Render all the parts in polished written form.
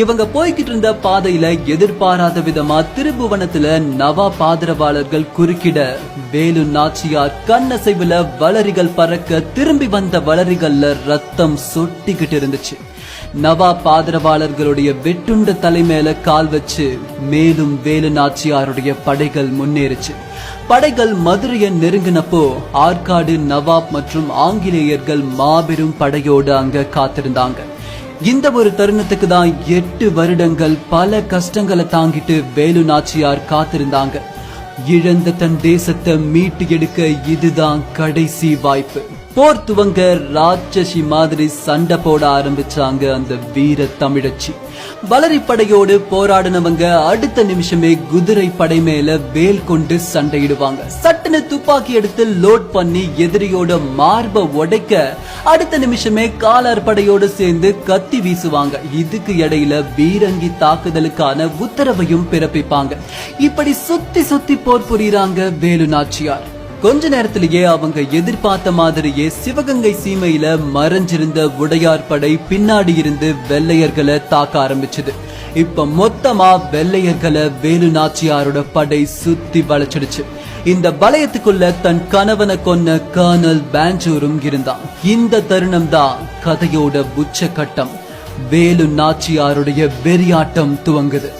இவங்க போய்கிட்டு இருந்த பாதையில எதிர்பாராத விதமா திருபுவனத்துல நவாப் ஆதரவாளர்கள் குறுக்கிட வேலு நாச்சியார் கண்ணசைவுல வளரிகள் பறக்க திரும்பி வந்த வளரிகள்ல ரத்தம் சொட்டிக்கிட்டு இருந்துச்சு. நவாப் ஆதரவாளர்களுடைய வெட்டுண்ட தலைமையில கால் வச்சு மேலும் வேலு நாச்சியாருடைய படைகள் முன்னேறிச்சு. படைகள் மதுரையை நெருங்கினப்போ ஆற்காடு நவாப் மற்றும் ஆங்கிலேயர்கள் மாபெரும் படையோடு அங்க காத்திருந்தாங்க. இந்த ஒரு தருணத்துக்கு தான் 8 வருடங்கள் பல கஷ்டங்களை தாங்கிட்டு வேலு நாச்சியார் காத்திருந்தாங்க. இழந்த தன் தேசத்தை மீட்டு எடுக்க இதுதான் கடைசி வாய்ப்பு. போர் துவங்க ராட்சசி மாதிரி சண்டை போட ஆரம்பிச்சாங்க அந்த வீர தமிழச்சி. வளரி படையோடு போராடினவங்க அடுத்த நிமிஷமே குதிரை படை மேல வேல் கொண்டு சண்டையிடுவாங்க. சட்டுன்னு துப்பாக்கி எடுத்து லோட் பண்ணி எதிரியோட மார்பை உடைக்க அடுத்த நிமிஷமே காலார் படையோடு சேர்ந்து கத்தி வீசுவாங்க. இதுக்கு இடையில பீரங்கி தாக்குதலுக்கான உத்தரவையும் பிறப்பிப்பாங்க. இப்படி சுத்தி சுத்தி போர் புரியுறாங்க வேலு நாச்சியார். கொஞ்ச நேரத்திலேயே அவங்க எதிர்பார்த்த மாதிரியே சிவகங்கை சீமையில மறைஞ்சிருந்த உடையார் படை பின்னாடி இருந்து வெள்ளையர்களை தாக்க ஆரம்பிச்சது. இப்ப மொத்தமா வெள்ளையர்களை வேலு நாச்சியாரோட படை சுத்தி வளைச்சிடுச்சு. இந்த வளையத்துக்குள்ள தன் கணவனை கொன்ன கர்னல் பேஞ்சூரும் இருந்தான். இந்த தருணம் தான் கதையோட உச்சகட்டம். வேலு நாச்சியாருடைய வெறியாட்டம் துவங்குது.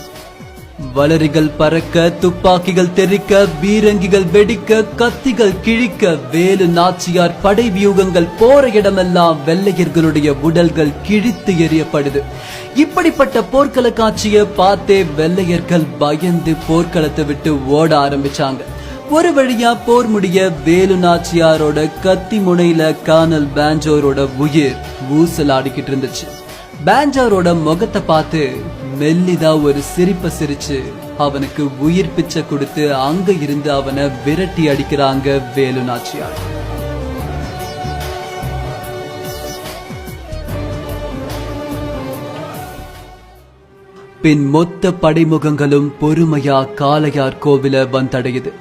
வளரிகள் பறக்க, துப்பாக்கிகள் தெறிக்க, பீரங்கிகள் வெடிக்க, கத்திகள் கிழிக்க, வேலு நாச்சியார் படை வியூகங்கள் போற இடமெல்லாம் வெள்ளையர்களுடைய உடல்கள் கிழித்து எறியப்படுது. இப்படிப்பட்ட போர்க்கள காட்சியை பார்த்தே வெள்ளையர்கள் பயந்து போர்க்களத்தை விட்டு ஓட ஆரம்பிச்சாங்க. ஒரு வழியா போர் முடிய வேலு நாச்சியாரோட கத்தி முனையில கர்னல் பேஞ்சோரோட உயிர் ஊசலாடிக்கிட்டு இருந்துச்சு. பேஞ்சோரோட முகத்தை பார்த்து மெல்லிதா ஒரு சிரிப்பை சிரிச்சு அவனுக்கு உயிர் பிச்சை கொடுத்து அங்க இருந்து அவனை விரட்டி அடிக்கிறாங்க வேலு நாச்சியார். பின் மொத்த படைமுகங்களும் பொறுமையா காளையார் கோவில வந்தடையுது.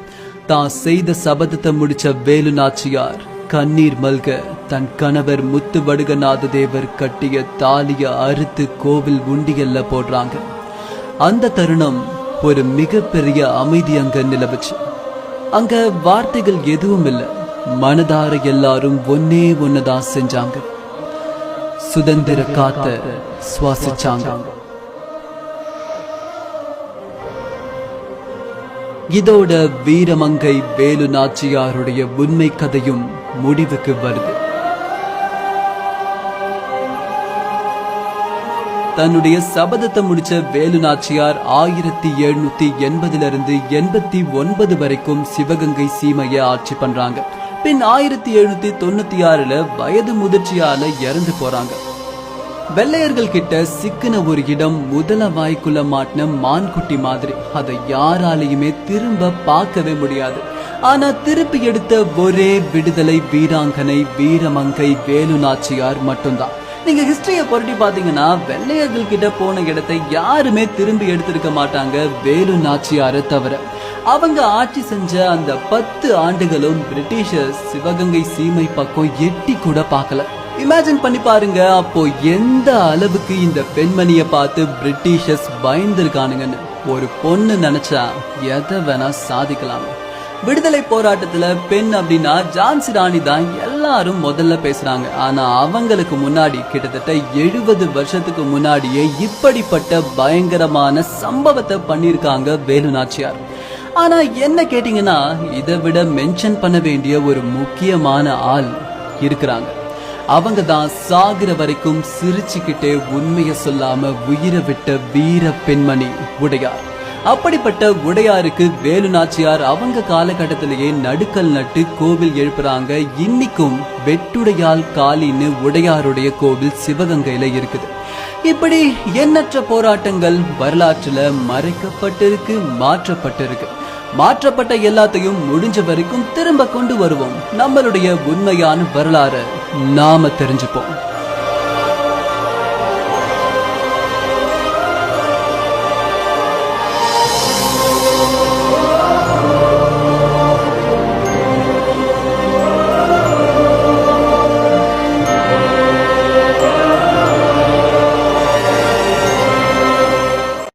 தான் செய்த சபதத்தை முடிச்ச வேலு நாச்சியார் கண்ணீர் மல்க தன் கணவர் முத்து வடுகநாத தேவர் கட்டிய தாலிய அறுத்து கோவில் உண்டியல்ல போடுறாங்க. அந்த தருணம் ஒரு மிகப்பெரிய அமைதி அங்க நிலவுச்சு. அங்க வார்த்தைகள் எதுவும் இல்ல, மனதார எல்லாரும் ஒன்னே ஒன்னதான் செஞ்சாங்க. சுதந்திர காத்த சுவாசிச்சாங்க. இதோட வீரமங்கை வேலு நாச்சியாருடைய உண்மை கதையும் முடிவுக்கு வருது. தன்னுடைய சபதத்தை முடிச்ச வேலு நாச்சியார் 1780 இருந்து 89 வரைக்கும் சிவகங்கை சீமையை ஆட்சி பண்றாங்க. பின் 1796 வயது முதிர்ச்சியால இறந்து போறாங்க. வெள்ளையர்கள் கிட்ட சிக்கின ஒரு இடம் முதல வாய்க்குள்ள மாட்டின மான்குட்டி மாதிரி. அதை யாராலையுமே திரும்ப பார்க்கவே முடியாது. ஆனா திருப்பி எடுத்த ஒரே விடுதலை வீராங்கனை வீரமங்கை வேலு நாச்சியார் மட்டும்தான். நீங்க ஹிஸ்டரிய புரட்டி பாத்தீங்கன்னா வெள்ளையர்கள் கிட்ட போன இடத்தை யாருமே திரும்பி எடுத்திருக்க மாட்டாங்க வேலு நாச்சியாரை தவிர. அவங்க ஆட்சி செஞ்ச அந்த 10 ஆண்டுகளும் பிரிட்டிஷர்ஸ் சிவகங்கை சீமை பக்கம் எட்டி கூட பார்க்கல. இமேஜின் பண்ணி பாருங்க, அப்போ எந்த அளவுக்கு இந்த பெண்மணிய பார்த்து பிரிட்டிஷர்ஸ் பயந்துருக்கானுங்கன்னு. ஒரு பொண்ணு நினைச்சா எதை வேணா சாதிக்கலாம். விடுதலை போராட்டத்துல பெண் அப்படின்னா ஜான்சி ராணி தான் எல்லாரும் முதல்ல பேசுறாங்க. ஆனா அவங்களுக்கு முன்னாடி கிட்டத்தட்ட 70 வருஷத்துக்கு முன்னாடியே இப்படிப்பட்ட பயங்கரமான சம்பவத்தை பண்ணிருக்காங்க வேலு நாச்சியார். ஆனா என்ன கேட்டீங்கன்னா, இதை விட மென்ஷன் பண்ண வேண்டிய ஒரு முக்கியமான ஆள் இருக்கிறாங்க. அவங்க தான் சாகிற வரைக்கும் சிரிச்சுக்கிட்டே உண்மைய சொல்லாம உயிரை விட்ட வீர பெண்மணி உடையார். அப்படிப்பட்ட உடையாருக்கு வேலு நாச்சியார் அவங்க காலகட்டத்திலேயே நடுக்கல் நட்டு கோவில் எழுப்புறாங்க. இன்னைக்கும் வெட்டுடையால் காலின்னு உடையாருடைய கோவில் சிவகங்கையில இருக்குது. இப்படி எண்ணற்ற போராட்டங்கள் வரலாற்றுல மறைக்கப்பட்டிருக்கு, மாற்றப்பட்டிருக்கு. மாற்றப்பட்ட எல்லாத்தையும் முடிஞ்ச வரைக்கும் திரும்ப கொண்டு வருவோம். நம்மளுடைய உண்மையான வரலாறு நாம தெரிஞ்சுப்போம்.